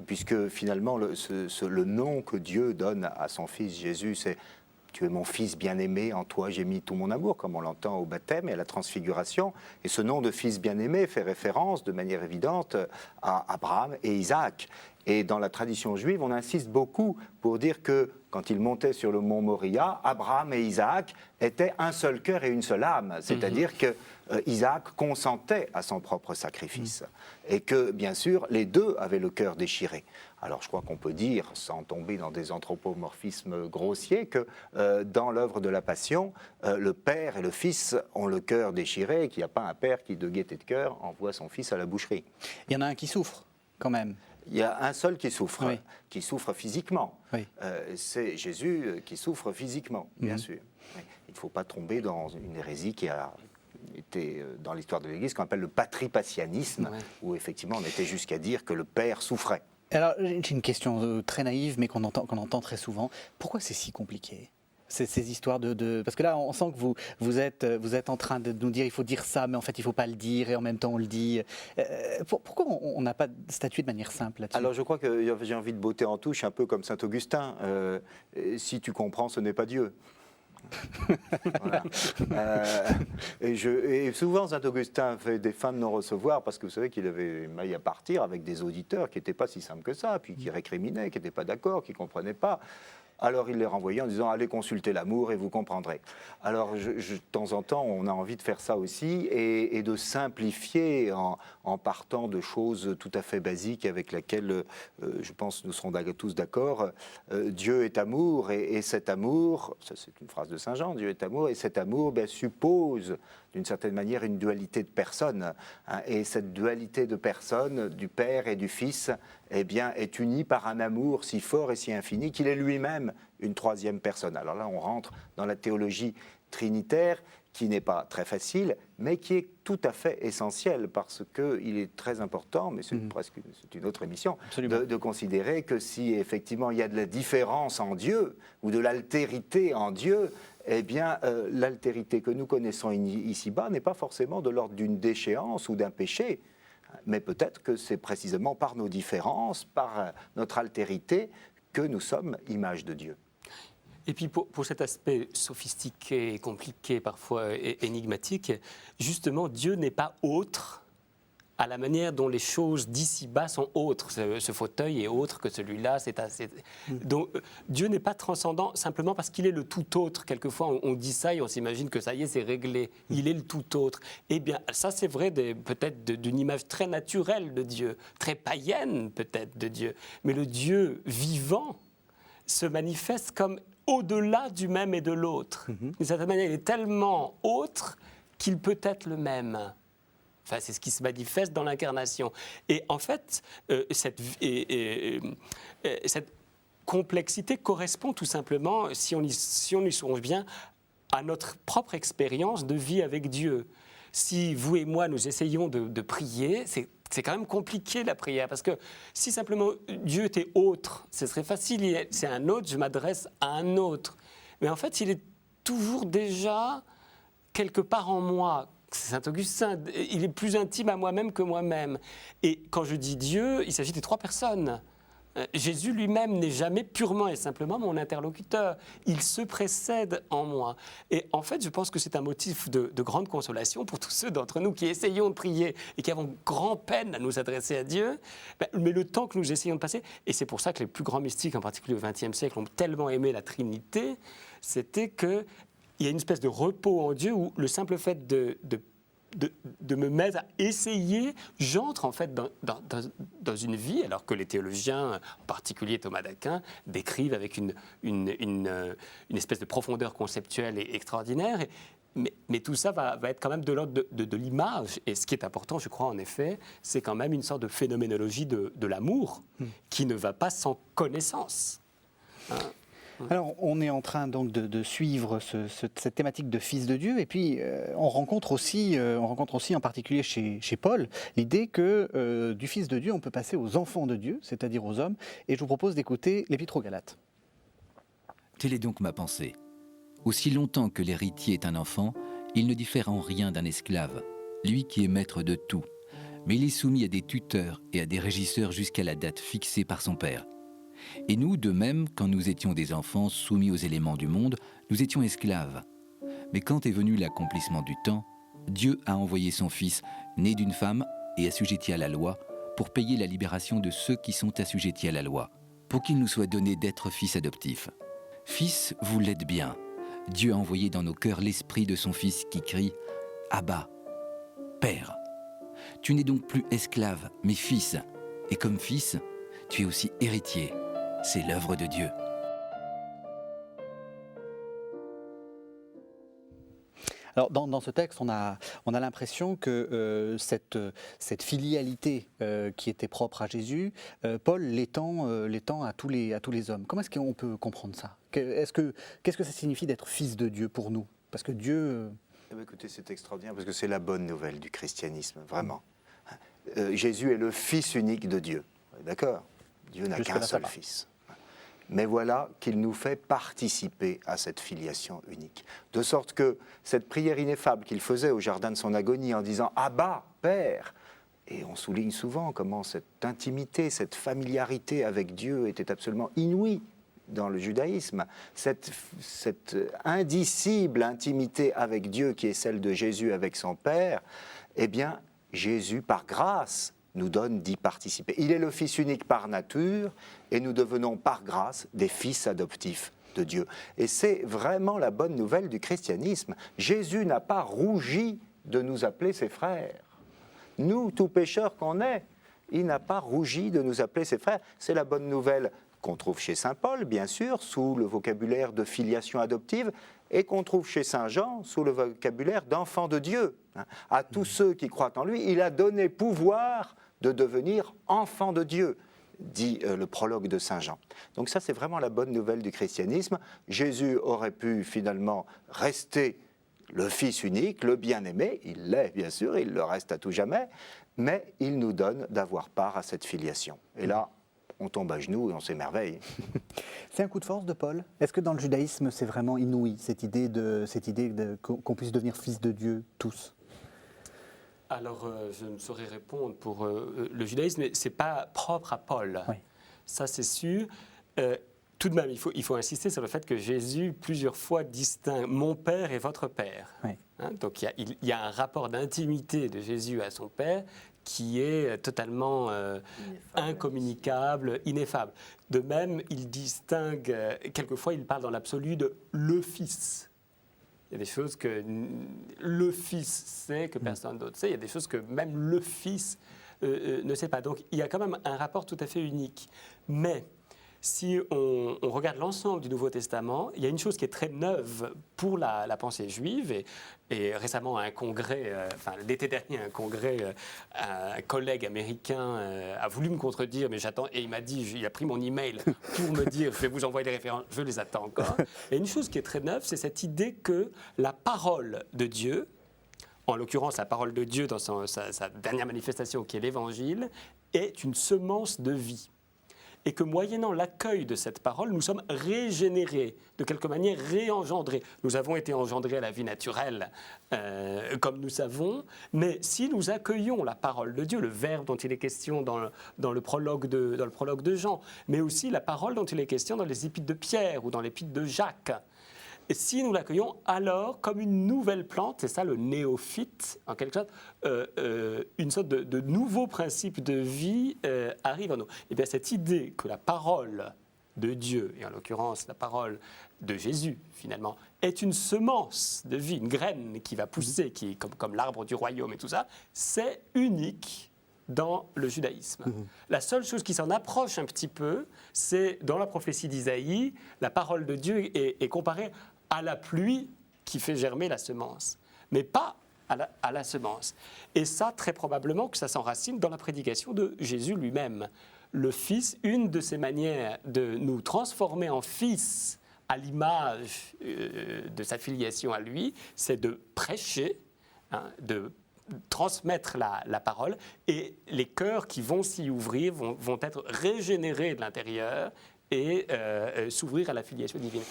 puisque finalement le nom que Dieu donne à son fils Jésus, c'est « Tu es mon fils bien-aimé, en toi j'ai mis tout mon amour », comme on l'entend au baptême et à la transfiguration. Et ce nom de fils bien-aimé fait référence de manière évidente à Abraham et Isaac. Et dans la tradition juive, on insiste beaucoup pour dire que quand ils montaient sur le mont Moria, Abraham et Isaac étaient un seul cœur et une seule âme. C'est-à-dire que Isaac consentait à son propre sacrifice. Et que, bien sûr, les deux avaient le cœur déchiré. Alors je crois qu'on peut dire, sans tomber dans des anthropomorphismes grossiers, que dans l'œuvre de la Passion, le Père et le Fils ont le cœur déchiré, et qu'il n'y a pas un père qui, de gaieté de cœur, envoie son fils à la boucherie. Il y en a un qui souffre, quand même. Il y a un seul qui souffre physiquement. C'est Jésus qui souffre physiquement, bien sûr. ne faut pas tomber dans une hérésie qui a été dans l'histoire de l'Église, qu'on appelle le patripassianisme, où effectivement on était jusqu'à dire que le Père souffrait. Alors, j'ai une question très naïve, mais qu'on entend très souvent. Pourquoi c'est si compliqué ? Ces histoires Parce que là, on sent que vous êtes en train de nous dire il faut dire ça, mais en fait, il ne faut pas le dire, et en même temps, on le dit. Pourquoi on n'a pas statué de manière simple là-dessus ? Alors, je crois que j'ai envie de botter en touche, un peu comme saint Augustin. Si tu comprends, ce n'est pas Dieu. Voilà. Et souvent, saint Augustin fait des fins de non-recevoir parce que vous savez qu'il avait maille à partir avec des auditeurs qui n'étaient pas si simples que ça, puis qui récriminaient, qui n'étaient pas d'accord, qui ne comprenaient pas. Alors il les renvoyait en disant « Allez consulter l'amour et vous comprendrez ». Alors de temps en temps, on a envie de faire ça aussi et de simplifier en partant de choses tout à fait basiques avec lesquelles, je pense, nous serons tous d'accord. Dieu est amour et cet amour, ça c'est une phrase de Saint Jean, Dieu est amour, et cet amour suppose d'une certaine manière une dualité de personnes. Hein, et cette dualité de personnes, du Père et du Fils, eh bien, est unie par un amour si fort et si infini qu'il est lui-même une troisième personne. Alors là, on rentre dans la théologie trinitaire, qui n'est pas très facile, mais qui est tout à fait essentielle, parce qu'il est très important, mais c'est presque une autre émission, de considérer que si effectivement il y a de la différence en Dieu, ou de l'altérité en Dieu, eh bien, l'altérité que nous connaissons ici-bas n'est pas forcément de l'ordre d'une déchéance ou d'un péché, mais peut-être que c'est précisément par nos différences, par notre altérité, que nous sommes image de Dieu. Et puis pour cet aspect sophistiqué, compliqué, parfois énigmatique, justement, Dieu n'est pas autre à la manière dont les choses d'ici-bas sont autres. Ce fauteuil est autre que celui-là. Donc Dieu n'est pas transcendant simplement parce qu'il est le tout autre. Quelquefois, on dit ça et on s'imagine que ça y est, c'est réglé. Il est le tout autre. Eh bien, ça, c'est vrai peut-être d'une image très naturelle de Dieu, très païenne peut-être de Dieu. Mais le Dieu vivant se manifeste comme au-delà du même et de l'autre. D'une certaine manière, il est tellement autre qu'il peut être le même. Enfin, c'est ce qui se manifeste dans l'incarnation. Et en fait, cette complexité correspond tout simplement, si on y songe bien, à notre propre expérience de vie avec Dieu. Si vous et moi, nous essayons de prier, c'est quand même compliqué la prière, parce que si simplement Dieu était autre, ce serait facile, c'est un autre, je m'adresse à un autre. Mais en fait, il est toujours déjà quelque part en moi. C'est saint Augustin, il est plus intime à moi-même que moi-même. Et quand je dis Dieu, il s'agit des trois personnes. Jésus lui-même n'est jamais purement et simplement mon interlocuteur. Il se précède en moi. Et en fait, je pense que c'est un motif de grande consolation pour tous ceux d'entre nous qui essayons de prier et qui avons grand peine à nous adresser à Dieu. Mais le temps que nous essayons de passer, et c'est pour ça que les plus grands mystiques, en particulier au XXe siècle, ont tellement aimé la Trinité, c'était que il y a une espèce de repos en Dieu où le simple fait de me mettre à essayer, j'entre en fait dans une vie, alors que les théologiens, en particulier Thomas d'Aquin, décrivent avec une espèce de profondeur conceptuelle et extraordinaire. Mais tout ça va être quand même de l'ordre de l'image. Et ce qui est important, je crois, en effet, c'est quand même une sorte de phénoménologie de l'amour qui ne va pas sans connaissance. Hein? Alors, on est en train donc de suivre cette thématique de Fils de Dieu, et puis on rencontre aussi en particulier chez Paul l'idée que du Fils de Dieu, on peut passer aux enfants de Dieu, c'est-à-dire aux hommes, et je vous propose d'écouter l'Épître aux Galates. Telle est donc ma pensée. Aussi longtemps que l'héritier est un enfant, il ne diffère en rien d'un esclave, lui qui est maître de tout. Mais il est soumis à des tuteurs et à des régisseurs jusqu'à la date fixée par son père. Et nous, de même, quand nous étions des enfants soumis aux éléments du monde, nous étions esclaves. Mais quand est venu l'accomplissement du temps, Dieu a envoyé son Fils, né d'une femme et assujetti à la loi, pour payer la libération de ceux qui sont assujettis à la loi, pour qu'il nous soit donné d'être fils adoptifs. Fils, vous l'êtes bien. Dieu a envoyé dans nos cœurs l'esprit de son Fils qui crie « Abba, Père ». Tu n'es donc plus esclave, mais fils. Et comme fils, tu es aussi héritier. C'est l'œuvre de Dieu. Alors, dans ce texte, on a l'impression que cette filialité qui était propre à Jésus, Paul l'étend à tous les hommes. Comment est-ce qu'on peut comprendre ça ? Qu'est-ce que ça signifie d'être fils de Dieu pour nous ? Parce que Dieu... Eh bien, écoutez, c'est extraordinaire parce que c'est la bonne nouvelle du christianisme, vraiment. Jésus est le Fils unique de Dieu, d'accord? Dieu n'a qu'un seul Fils. Mais voilà qu'il nous fait participer à cette filiation unique. De sorte que cette prière ineffable qu'il faisait au jardin de son agonie en disant « Abba, Père !» Et on souligne souvent comment cette intimité, cette familiarité avec Dieu était absolument inouïe dans le judaïsme. Cette indicible intimité avec Dieu qui est celle de Jésus avec son Père, eh bien, Jésus, par grâce, nous donne d'y participer. Il est le Fils unique par nature et nous devenons par grâce des fils adoptifs de Dieu. Et c'est vraiment la bonne nouvelle du christianisme. Jésus n'a pas rougi de nous appeler ses frères. Nous, tout pécheurs qu'on est, il n'a pas rougi de nous appeler ses frères. C'est la bonne nouvelle qu'on trouve chez saint Paul, bien sûr, sous le vocabulaire de filiation adoptive, et qu'on trouve chez saint Jean sous le vocabulaire d'enfant de Dieu. À tous ceux qui croient en lui, il a donné pouvoir de devenir enfant de Dieu, dit le prologue de saint Jean. Donc ça, c'est vraiment la bonne nouvelle du christianisme. Jésus aurait pu finalement rester le Fils unique, le bien-aimé, il l'est bien sûr, il le reste à tout jamais, mais il nous donne d'avoir part à cette filiation. Et là, on tombe à genoux et on s'émerveille. C'est un coup de force de Paul? Est-ce que dans le judaïsme, c'est vraiment inouï, cette idée qu'on puisse devenir fils de Dieu, tous? Alors, je ne saurais répondre pour le judaïsme, mais ce n'est pas propre à Paul. Oui. Ça, c'est sûr. Tout de même, il faut insister sur le fait que Jésus, plusieurs fois, distingue « mon Père et votre Père Oui. ». Donc, il y a un rapport d'intimité de Jésus à son Père qui est totalement incommunicable, ineffable. De même, il distingue, quelquefois, il parle dans l'absolu de « le Fils ». Il y a des choses que le Fils sait, que personne d'autre sait. Il y a des choses que même le Fils ne sait pas. Donc, il y a quand même un rapport tout à fait unique. Mais si on regarde l'ensemble du Nouveau Testament, il y a une chose qui est très neuve pour la pensée juive. Et récemment, un congrès, l'été dernier, un collègue américain a voulu me contredire, mais j'attends. Et il a pris mon email pour me dire, je vais vous envoyer les références, je les attends encore. Et une chose qui est très neuve, c'est cette idée que la parole de Dieu, en l'occurrence la parole de Dieu dans sa dernière manifestation qui est l'Évangile, est une semence de vie. Et que moyennant l'accueil de cette parole, nous sommes régénérés, de quelque manière réengendrés. Nous avons été engendrés à la vie naturelle, comme nous savons, mais si nous accueillons la parole de Dieu, le Verbe dont il est question dans le prologue de Jean, mais aussi la parole dont il est question dans les épîtres de Pierre ou dans l'épître de Jacques, et si nous l'accueillons alors comme une nouvelle plante, c'est ça le néophyte, en quelque sorte, une sorte de nouveau principe de vie arrive en nous. Et bien cette idée que la parole de Dieu, et en l'occurrence la parole de Jésus finalement, est une semence de vie, une graine qui va pousser, qui est comme l'arbre du royaume et tout ça, c'est unique dans le judaïsme. La seule chose qui s'en approche un petit peu, c'est dans la prophétie d'Isaïe, la parole de Dieu est comparée à la pluie qui fait germer la semence, mais pas à la semence. Et ça, très probablement que ça s'enracine dans la prédication de Jésus lui-même. Le Fils, une de ses manières de nous transformer en fils à l'image de sa filiation à lui, c'est de prêcher, de transmettre la parole, et les cœurs qui vont s'y ouvrir vont être régénérés de l'intérieur et s'ouvrir à la filiation divine.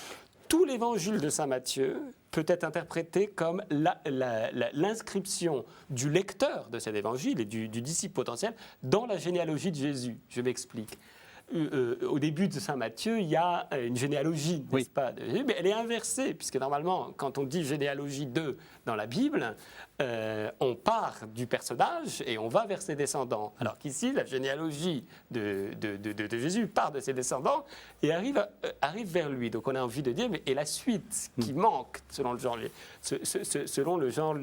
Tout l'évangile de saint Matthieu peut être interprété comme l'inscription du lecteur de cet évangile et du disciple potentiel dans la généalogie de Jésus. Je m'explique. Au début de saint Matthieu, il y a une généalogie, n'est-ce pas, de Jésus, mais elle est inversée, puisque normalement, quand on dit généalogie 2 dans la Bible, on part du personnage et on va vers ses descendants. Alors qu'ici, la généalogie de Jésus part de ses descendants et arrive vers lui. Donc on a envie de dire, mais et la suite qui manque selon le genre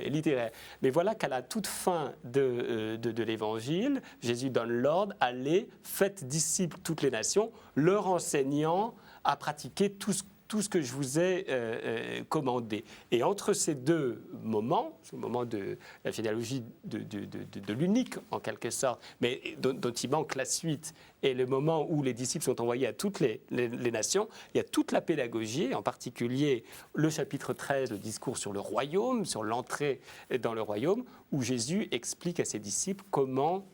littéraire. Mais voilà qu'à la toute fin de l'Évangile, Jésus donne l'ordre, allez, faites disciples toutes les nations, leur enseignant à pratiquer tout tout ce que je vous ai commandé. Et entre ces deux moments, le moment de la généalogie de l'unique en quelque sorte, mais dont il manque la suite, et le moment où les disciples sont envoyés à toutes les nations, il y a toute la pédagogie, en particulier le chapitre 13, le discours sur le royaume, sur l'entrée dans le royaume, où Jésus explique à ses disciples comment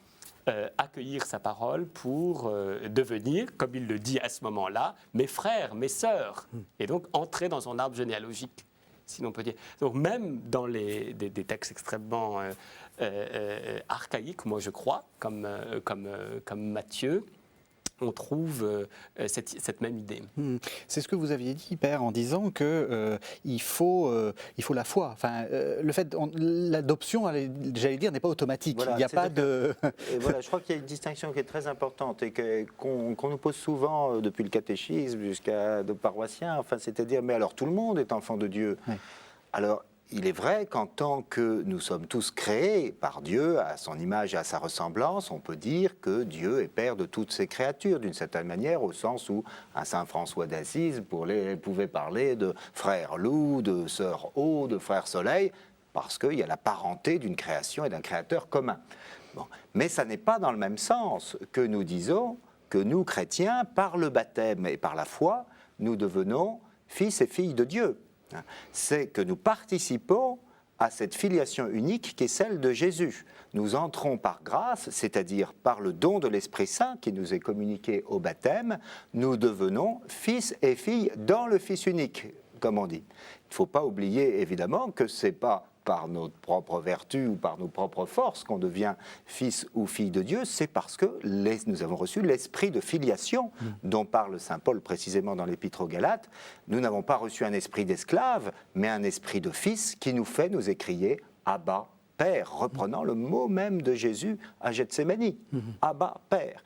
accueillir sa parole pour devenir, comme il le dit à ce moment-là, mes frères, mes sœurs, et donc entrer dans son arbre généalogique, si l'on peut dire. Donc même dans des textes extrêmement archaïques, moi je crois, comme Matthieu, on trouve cette même idée. C'est ce que vous aviez dit, Père, en disant que il faut la foi. Enfin, le fait, l'adoption, j'allais dire, n'est pas automatique. Voilà, il n'y a pas de. Et voilà, je crois qu'il y a une distinction qui est très importante et qu'on nous pose souvent depuis le catéchisme jusqu'à nos paroissiens. Enfin, c'est-à-dire, mais alors tout le monde est enfant de Dieu. Oui. Alors, il est vrai qu'en tant que nous sommes tous créés par Dieu, à son image et à sa ressemblance, on peut dire que Dieu est Père de toutes ses créatures, d'une certaine manière, au sens où un saint François d'Assise pouvait parler de frère loup, de sœur eau, de frère soleil, parce qu'il y a la parenté d'une création et d'un créateur commun. Bon. Mais ça n'est pas dans le même sens que nous disons que nous, chrétiens, par le baptême et par la foi, nous devenons fils et filles de Dieu. C'est que nous participons à cette filiation unique qui est celle de Jésus. Nous entrons par grâce, c'est-à-dire par le don de l'Esprit Saint qui nous est communiqué au baptême, nous devenons fils et filles dans le Fils unique, comme on dit. Il ne faut pas oublier évidemment que ce n'est pas par notre propre vertu ou par nos propres forces qu'on devient fils ou fille de Dieu, c'est parce que nous avons reçu l'esprit de filiation dont parle saint Paul précisément dans l'Épître aux Galates. Nous n'avons pas reçu un esprit d'esclave, mais un esprit de fils qui nous fait nous écrier « Abba, Père », reprenant le mot même de Jésus à Gethsémani. « Abba, Père ».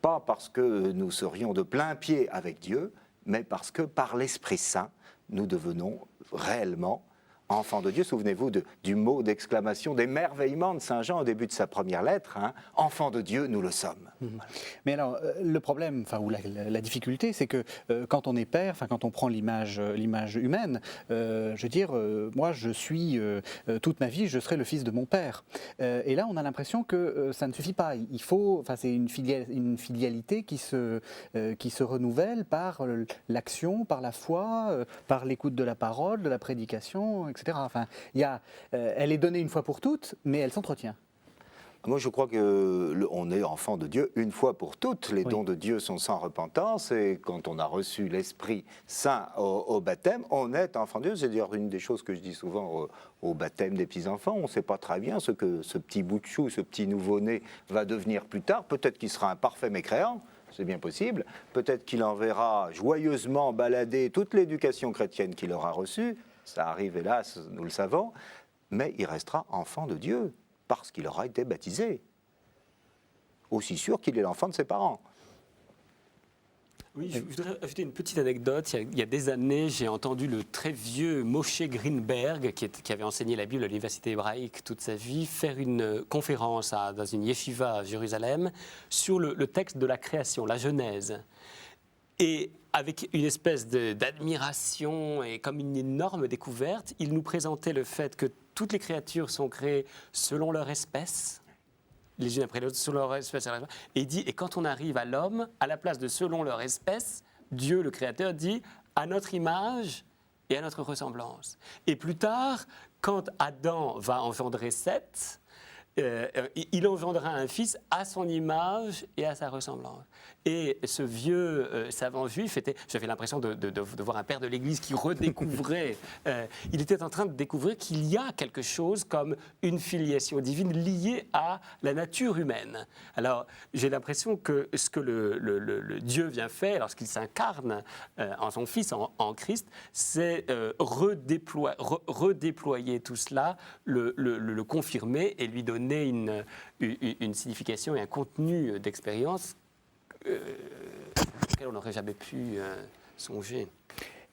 Pas parce que nous serions de plein pied avec Dieu, mais parce que par l'Esprit Saint, nous devenons réellement enfant de Dieu. Souvenez-vous du mot d'exclamation, d'émerveillement de Saint Jean au début de sa première lettre. Enfant de Dieu, nous le sommes. Voilà. Mais alors, le problème, ou la difficulté, c'est que quand on est père, quand on prend l'image humaine, je veux dire, moi, je suis, toute ma vie, je serai le fils de mon père. Et là, on a l'impression que ça ne suffit pas. Il faut, c'est une filialité qui se renouvelle par l'action, par la foi, par l'écoute de la parole, de la prédication, etc. Enfin, elle est donnée une fois pour toutes, mais elle s'entretient. Moi, je crois qu'on est enfant de Dieu une fois pour toutes. Les dons de Dieu sont sans repentance et quand on a reçu l'Esprit Saint au baptême, on est enfant de Dieu. C'est d'ailleurs une des choses que je dis souvent au baptême des petits-enfants. On ne sait pas très bien ce que ce petit bout de chou, ce petit nouveau-né va devenir plus tard. Peut-être qu'il sera un parfait mécréant. C'est bien possible. Peut-être qu'il enverra joyeusement balader toute l'éducation chrétienne qu'il aura reçue. Ça arrive, hélas, nous le savons. Mais il restera enfant de Dieu parce qu'il aura été baptisé. Aussi sûr qu'il est l'enfant de ses parents. Oui, je voudrais ajouter une petite anecdote. Il y a des années, j'ai entendu le très vieux Moshe Greenberg, qui avait enseigné la Bible à l'université hébraïque toute sa vie, faire une conférence dans une yeshiva à Jérusalem sur le texte de la création, la Genèse. Et avec une espèce d'admiration et comme une énorme découverte, il nous présentait le fait que toutes les créatures sont créées selon leur espèce, les unes après les autres, selon leur espèce. Et il dit, et quand on arrive à l'homme, à la place de selon leur espèce, Dieu, le Créateur, dit à notre image et à notre ressemblance. Et plus tard, quand Adam va engendrer Seth, il engendra un fils à son image et à sa ressemblance. Et ce vieux savant juif, j'avais l'impression de voir un père de l'Église qui redécouvrait, il était en train de découvrir qu'il y a quelque chose comme une filiation divine liée à la nature humaine. Alors, j'ai l'impression que ce que le Dieu vient faire lorsqu'il s'incarne en son Fils, en Christ, c'est redéployer tout cela, le confirmer et lui donner une signification et un contenu d'expérience auquel on n'aurait jamais pu songer.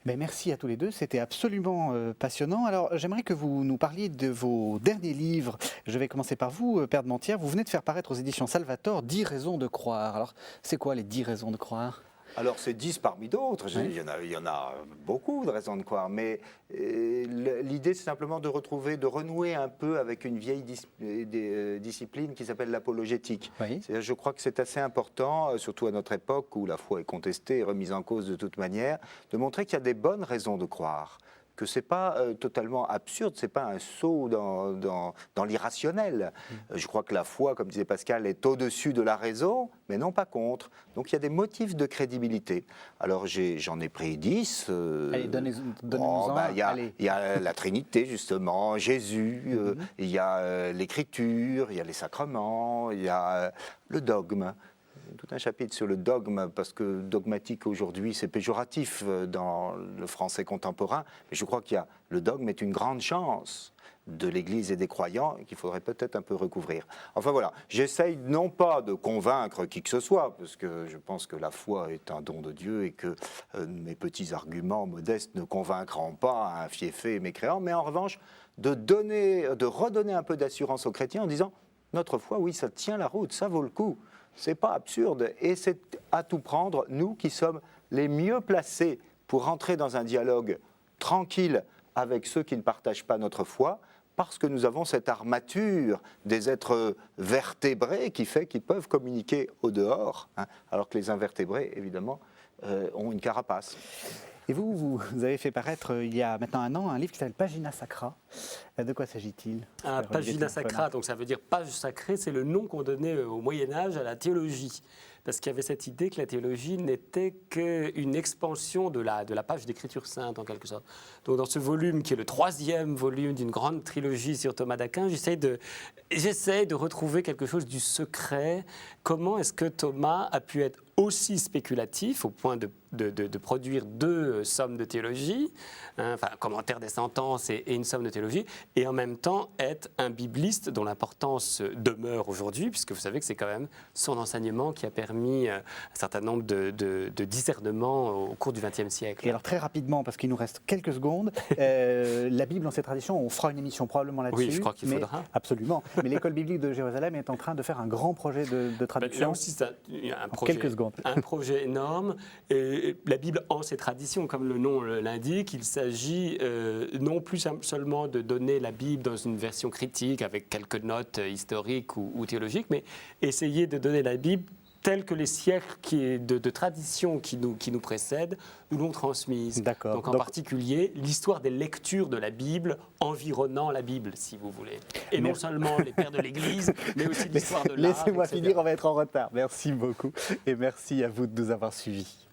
Ben merci à tous les deux, c'était absolument passionnant. Alors j'aimerais que vous nous parliez de vos derniers livres. Je vais commencer par vous, Père de Mentières. Vous venez de faire paraître aux éditions Salvator 10 raisons de croire. Alors c'est quoi les 10 raisons de croire ? Alors c'est 10 parmi d'autres, il y en a beaucoup de raisons de croire, mais l'idée c'est simplement de renouer un peu avec une vieille discipline qui s'appelle l'apologétique. Oui. Je crois que c'est assez important, surtout à notre époque où la foi est contestée et remise en cause de toute manière, de montrer qu'il y a des bonnes raisons de croire, que ce n'est pas totalement absurde, ce n'est pas un saut dans l'irrationnel. Je crois que la foi, comme disait Pascal, est au-dessus de la raison, mais non pas contre. Donc il y a des motifs de crédibilité. Alors j'en ai pris 10. Allez, donnez-nous-en un. Il y a la Trinité, justement, Jésus, il y a l'Écriture, il y a les sacrements, il y a le dogme. Tout un chapitre sur le dogme, parce que dogmatique aujourd'hui, c'est péjoratif dans le français contemporain. Mais je crois le dogme est une grande chance de l'Église et des croyants qu'il faudrait peut-être un peu recouvrir. Enfin voilà, j'essaye non pas de convaincre qui que ce soit, parce que je pense que la foi est un don de Dieu et que mes petits arguments modestes ne convaincront pas un fiefé mécréant, mais en revanche, de redonner un peu d'assurance aux chrétiens en disant « Notre foi, oui, ça tient la route, ça vaut le coup ». C'est pas absurde et c'est à tout prendre, nous qui sommes les mieux placés pour entrer dans un dialogue tranquille avec ceux qui ne partagent pas notre foi, parce que nous avons cette armature des êtres vertébrés qui fait qu'ils peuvent communiquer au dehors, alors que les invertébrés, évidemment, ont une carapace. Et vous avez fait paraître il y a maintenant un an un livre qui s'appelle Pagina Sacra. De quoi s'agit-il? Pagina Sacra, donc ça veut dire page sacrée, c'est le nom qu'on donnait au Moyen-Âge à la théologie. Parce qu'il y avait cette idée que la théologie n'était qu'une expansion de la page d'écriture sainte, en quelque sorte. Donc dans ce volume, qui est le 3e volume d'une grande trilogie sur Thomas d'Aquin, j'essaie de retrouver quelque chose du secret. Comment est-ce que Thomas a pu être aussi spéculatif au point de produire 2 sommes de théologie, un commentaire des sentences et une somme de théologie, et en même temps être un bibliste dont l'importance demeure aujourd'hui, puisque vous savez que c'est quand même son enseignement qui a permis un certain nombre de discernements au cours du XXe siècle. Et alors très rapidement, parce qu'il nous reste quelques secondes, la Bible dans ses traditions, on fera une émission probablement là-dessus. Oui, je crois qu'il faudra. Absolument. Mais l'école biblique de Jérusalem est en train de faire un grand projet de traduction. Là aussi, c'est un projet, quelques secondes. Un projet énorme. Et la Bible en ses traditions, comme le nom l'indique, il s'agit non plus seulement de donner la Bible dans une version critique avec quelques notes historiques ou théologiques, mais essayer de donner la Bible telle que les siècles de tradition qui nous précèdent nous l'ont transmise. D'accord. Donc en particulier, l'histoire des lectures de la Bible environnant la Bible, si vous voulez. Et non seulement les pères de l'Église, mais aussi l'histoire de l'art. Laissez-moi etc. finir, on va être en retard. Merci beaucoup et merci à vous de nous avoir suivis.